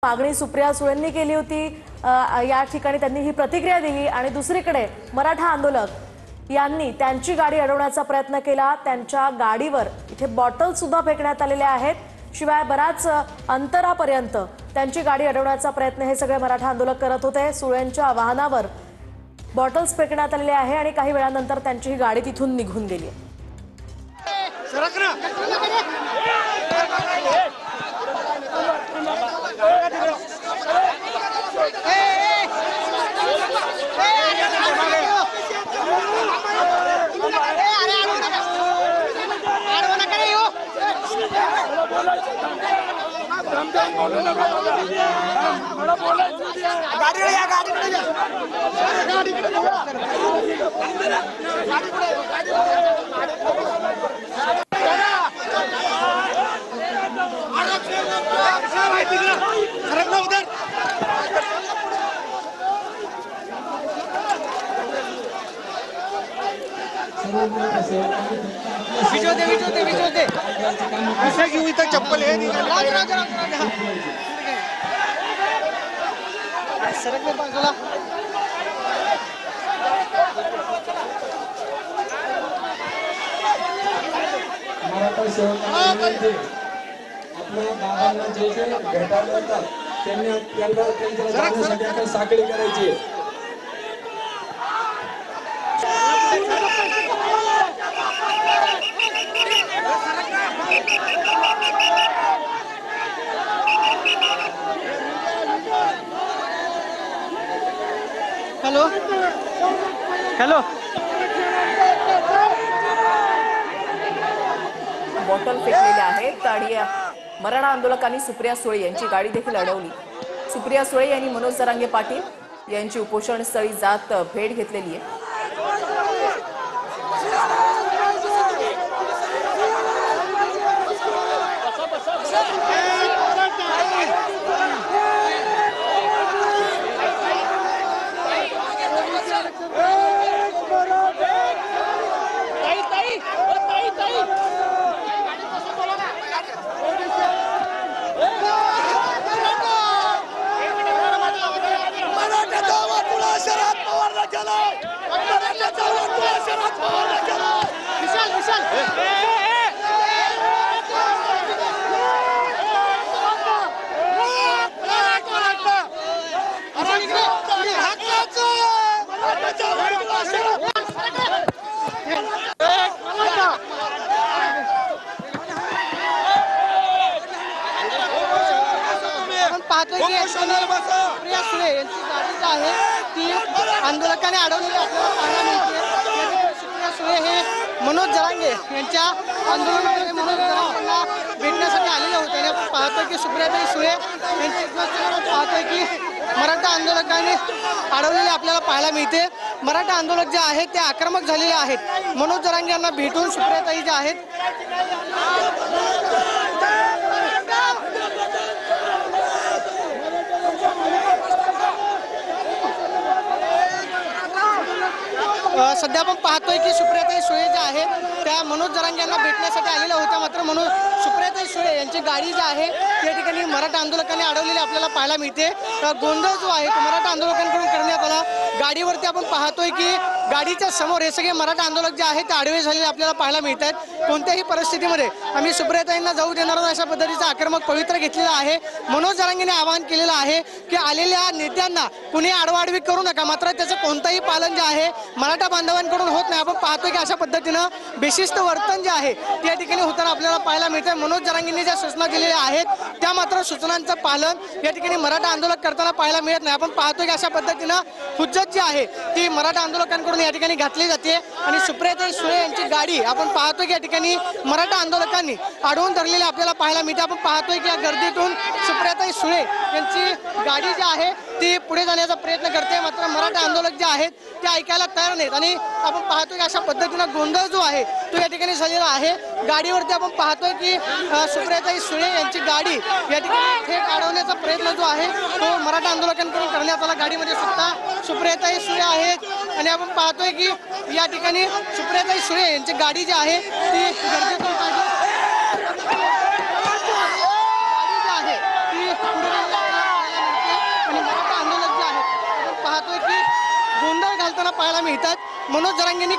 मागणी सुप्रिया सुळेंनी केली होती। या ठिकाणी त्यांनी ही प्रतिक्रिया दिली आणि दुसरीकडे मराठा आंदोलक यांनी त्यांची गाडी अडवण्याचा प्रयत्न केला। त्यांच्या गाडीवर इथे बॉटल सुद्धा फेकण्यात आलेले आहेत। शिवाय बराच अंतरापर्यंत त्यांची गाडी अडवण्याचा प्रयत्न हे सगळे मराठा आंदोलक करत होते। सुळेंच्या वाहनावर बॉटल्स फेकण्यात आलेले आहे आणि काही वेळानंतर त्यांची ही गाडी तिथून निघून गेली आहे। चप्पल है सरक में बाजूला मराठा सेवकांचे आपल्या बाबांना जे जे भेटायला येतात त्यांनी त्यांच्या जाण्यासाठी आता साखळी करायची। हेलो हेलो बॉटल फेकलेल्या आहेत आणि मराठा आंदोलकांनी सुप्रिया सुळे यांची गाडी देखील अडवली। सुप्रिया सुळे यांनी मनोज जरांगे पाटील यांची उपोषण स्थळी जात भेट घेतलेली आहे। सुप्रिया सुळे यांची गाडी जी आहे ती आंदोलकांनी अडवलेली आपल्याला पाहायला मिळते। सुप्रिया सुळे हे मनोज जरांगे यांच्या आंदोलनामध्ये मनोज जरांगेंना भेटण्यासाठी आलेले होते आणि आपण पाहतोय की सुप्रियाताई सुळे यांची पाहतोय की मराठा आंदोलकांनी अडवलेले आपल्याला पाहायला मिळते। मराठा आंदोलक जे आहेत ते आक्रमक झालेले आहेत। मनोज जरांगे यांना भेटून सुप्रियाताई जे आहेत सध्या आपण पाहतोय की सुप्रियाताई सुळे जे आहेत त्या मनोज जरांगे यांना भेटण्यासाठी आलेल्या होत्या। मात्र सुप्रियाताई सुळे यांची गाडी जी आहे त्या ठिकाणी मराठा आंदोलकांनी अडवलेली आपल्याला पाहायला मिळते। गोंधळ जो आहे तो मराठा आंदोलकांकडून करण्यात आला। गाडीवरती आपण पाहतोय की गाडीच्या समोर हे सगळे मराठा आंदोलक जे आहेत ते आडवे झालेले आपल्याला पाहायला मिळत आहेत। कोणत्याही परिस्थितीमध्ये आम्ही सुप्रियाताईंना जाऊ देणार नाही अशा पद्धतीचा आक्रमक पवित्रा घेतलेला आहे। मनोज जरांगेने आवाहन केलेलं आहे की आलेल्या नेत्यांना कुणी आडवाडवी करू नका। मात्र त्याचं कोणतंही पालन जे आहे मराठा बांधवांकडून होत नाही। आपण पाहतोय की अशा पद्धतीनं बेशिस्त वर्तन जे आहे त्या ठिकाणी होताना आपल्याला पाहायला मिळतंय। मनोज जरांगेंनी ज्या सूचना दिलेल्या आहेत त्या मात्र सूचनांचं पालन या ठिकाणी मराठा आंदोलक करताना पाहायला मिळत नाही। आपण पाहतोय की अशा पद्धतीनं हुज्जत जी आहे ती मराठा आंदोलकांकडून या ठिकाणी घातली जाते आणि सुप्रियाताई सुळे यांची गाडी आपण पाहतोय की या ठिकाणी मराठा आंदोलकांनी अडवून धरलेली आपल्याला पाहायला मिळते। आपण पाहतोय की या गर्दीतून सुप्रियाताई सुळे यांची गाडी जी आहे ती पुढे जाण्याचा प्रयत्न करते। मात्र मराठा आंदोलक जे आहेत ते ऐकायला तयार नाहीत आणि आपण पाहतोय की अशा पद्धतीनं गोंधळ जो आहे तो या ठिकाणी झालेला आहे। गाडीवरती आपण पाहतोय की सुप्रियाताई सुळे यांची गाडी या ठिकाणी थेट अडवण्याचा प्रयत्न जो आहे तो मराठा आंदोलकांकडून करण्यात आला। गाडीमध्ये सुद्धा सुप्रियाताई सुळे आहेत आणि आपण पाहतोय की या ठिकाणी सुप्रियाताई सुळे यांची गाडी जी आहे ती गर्दीतून गाडी जी आहे ती पुढे उचलताना पाहायला मिळतात. मनोज जरांगेंनी